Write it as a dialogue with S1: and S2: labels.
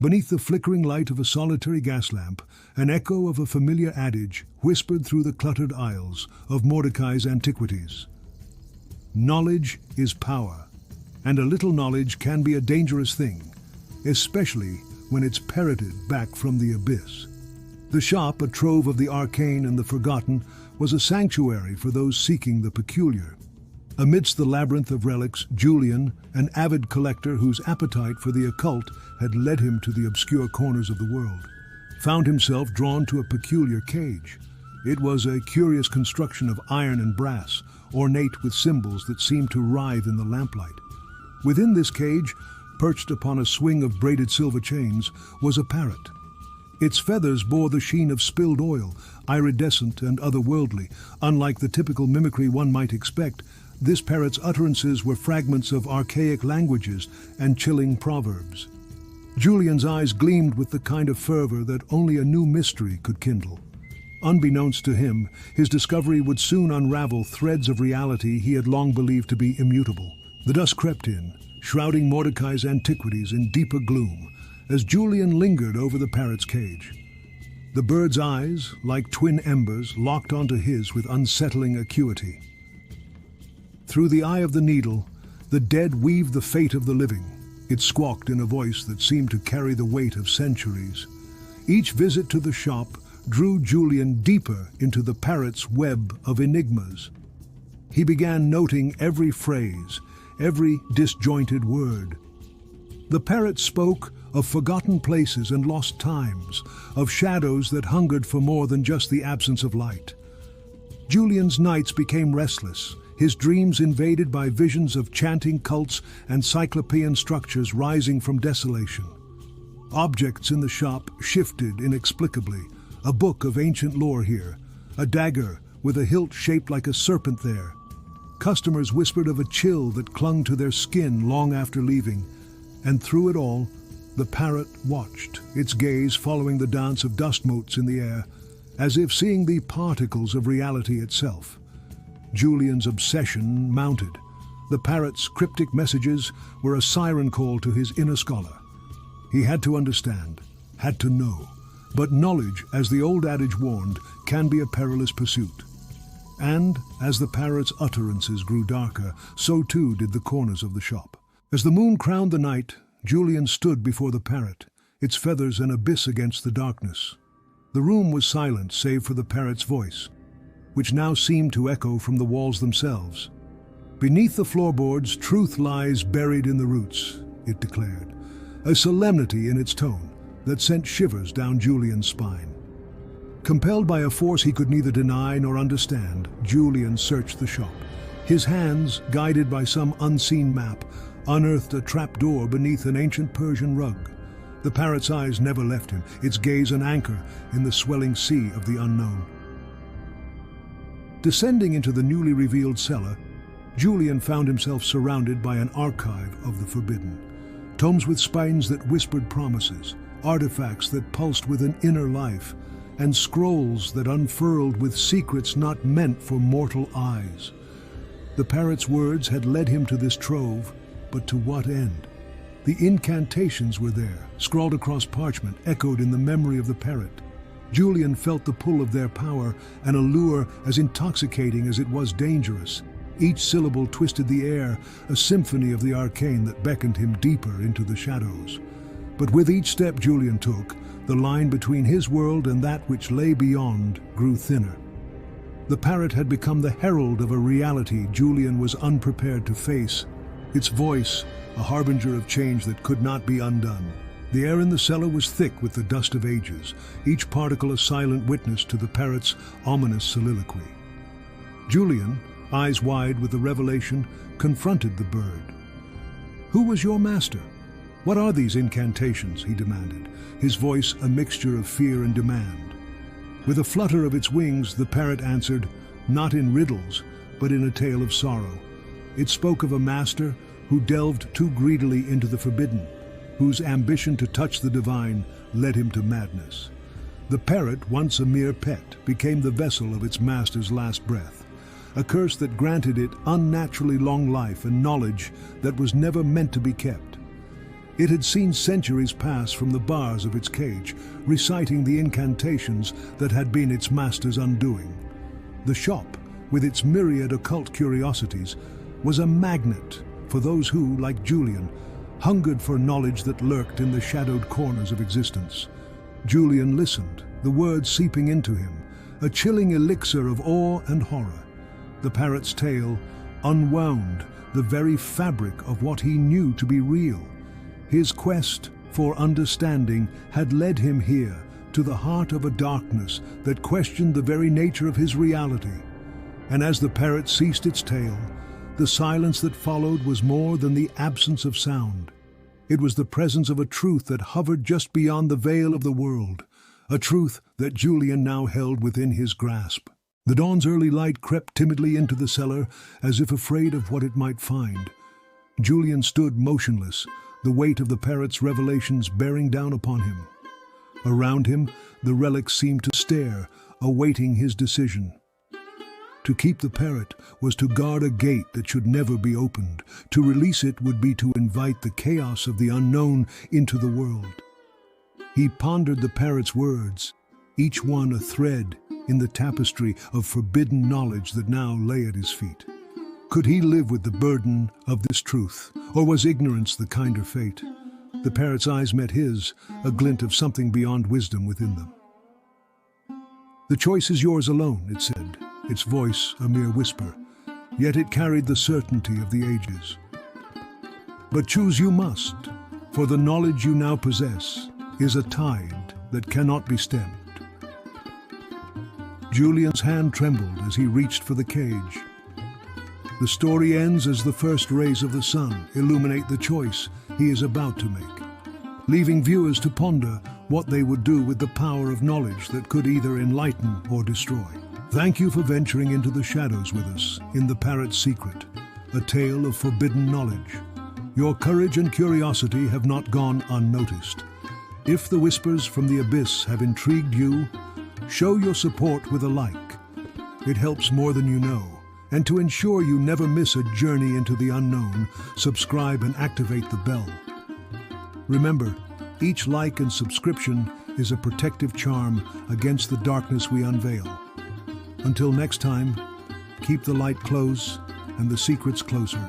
S1: Beneath the flickering light of a solitary gas lamp, an echo of a familiar adage whispered through the cluttered aisles of Mordecai's antiquities. Knowledge is power, and a little knowledge can be a dangerous thing, especially when it's parroted back from the abyss. The shop, a trove of the arcane and the forgotten, was a sanctuary for those seeking the peculiar. Amidst the labyrinth of relics, Julian, an avid collector whose appetite for the occult had led him to the obscure corners of the world, found himself drawn to a peculiar cage. It was a curious construction of iron and brass, ornate with symbols that seemed to writhe in the lamplight. Within this cage, perched upon a swing of braided silver chains, was a parrot. Its feathers bore the sheen of spilled oil, iridescent and otherworldly. Unlike the typical mimicry one might expect, this parrot's utterances were fragments of archaic languages and chilling proverbs. Julian's eyes gleamed with the kind of fervor that only a new mystery could kindle. Unbeknownst to him, his discovery would soon unravel threads of reality he had long believed to be immutable. The dusk crept in, shrouding Mordecai's antiquities in deeper gloom, as Julian lingered over the parrot's cage. The bird's eyes, like twin embers, locked onto his with unsettling acuity. Through the eye of the needle, the dead weaved the fate of the living. It squawked in a voice that seemed to carry the weight of centuries. Each visit to the shop drew Julian deeper into the parrot's web of enigmas. He began noting every phrase, every disjointed word. The parrot spoke of forgotten places and lost times, of shadows that hungered for more than just the absence of light. Julian's nights became restless, his dreams invaded by visions of chanting cults and cyclopean structures rising from desolation. Objects in the shop shifted inexplicably, a book of ancient lore here, a dagger with a hilt shaped like a serpent there. Customers whispered of a chill that clung to their skin long after leaving, and through it all, the parrot watched, its gaze following the dance of dust motes in the air, as if seeing the particles of reality itself. Julian's obsession mounted. The parrot's cryptic messages were a siren call to his inner scholar. He had to understand, had to know. But knowledge, as the old adage warned, can be a perilous pursuit. And as the parrot's utterances grew darker, so too did the corners of the shop. As the moon crowned the night, Julian stood before the parrot, its feathers an abyss against the darkness. The room was silent save for the parrot's voice, which now seemed to echo from the walls themselves. Beneath the floorboards, truth lies buried in the roots, it declared, a solemnity in its tone that sent shivers down Julian's spine. Compelled by a force he could neither deny nor understand, Julian searched the shop. His hands, guided by some unseen map, unearthed a trapdoor beneath an ancient Persian rug. The parrot's eyes never left him, its gaze an anchor in the swelling sea of the unknown. Descending into the newly revealed cellar, Julian found himself surrounded by an archive of the forbidden. Tomes with spines that whispered promises, artifacts that pulsed with an inner life, and scrolls that unfurled with secrets not meant for mortal eyes. The parrot's words had led him to this trove, but to what end? The incantations were there, scrawled across parchment, echoed in the memory of the parrot. Julian felt the pull of their power, an allure as intoxicating as it was dangerous. Each syllable twisted the air, a symphony of the arcane that beckoned him deeper into the shadows. But with each step Julian took, the line between his world and that which lay beyond grew thinner. The parrot had become the herald of a reality Julian was unprepared to face, its voice a harbinger of change that could not be undone. The air in the cellar was thick with the dust of ages, each particle a silent witness to the parrot's ominous soliloquy. Julian, eyes wide with the revelation, confronted the bird. "Who was your master? What are these incantations?" he demanded, his voice a mixture of fear and demand. With a flutter of its wings, the parrot answered, not in riddles, but in a tale of sorrow. It spoke of a master who delved too greedily into the forbidden, whose ambition to touch the divine led him to madness. The parrot, once a mere pet, became the vessel of its master's last breath, a curse that granted it unnaturally long life and knowledge that was never meant to be kept. It had seen centuries pass from the bars of its cage, reciting the incantations that had been its master's undoing. The shop, with its myriad occult curiosities, was a magnet for those who, like Julian, hungered for knowledge that lurked in the shadowed corners of existence. Julian listened, the words seeping into him, a chilling elixir of awe and horror. The parrot's tale unwound the very fabric of what he knew to be real. His quest for understanding had led him here, to the heart of a darkness that questioned the very nature of his reality. And as the parrot ceased its tale, the silence that followed was more than the absence of sound. It was the presence of a truth that hovered just beyond the veil of the world, a truth that Julian now held within his grasp. The dawn's early light crept timidly into the cellar, as if afraid of what it might find. Julian stood motionless, the weight of the parrot's revelations bearing down upon him. Around him, the relics seemed to stare, awaiting his decision. To keep the parrot was to guard a gate that should never be opened. To release it would be to invite the chaos of the unknown into the world. He pondered the parrot's words, each one a thread in the tapestry of forbidden knowledge that now lay at his feet. Could he live with the burden of this truth, or was ignorance the kinder fate? The parrot's eyes met his, a glint of something beyond wisdom within them. "The choice is yours alone," it said, its voice a mere whisper, yet it carried the certainty of the ages. "But choose you must, for the knowledge you now possess is a tide that cannot be stemmed." Julian's hand trembled as he reached for the cage. The story ends as the first rays of the sun illuminate the choice he is about to make, leaving viewers to ponder what they would do with the power of knowledge that could either enlighten or destroy. Thank you for venturing into the shadows with us in The Parrot's Secret, a tale of forbidden knowledge. Your courage and curiosity have not gone unnoticed. If the whispers from the abyss have intrigued you, show your support with a like. It helps more than you know. And to ensure you never miss a journey into the unknown, subscribe and activate the bell. Remember, each like and subscription is a protective charm against the darkness we unveil. Until next time, keep the light close and the secrets closer.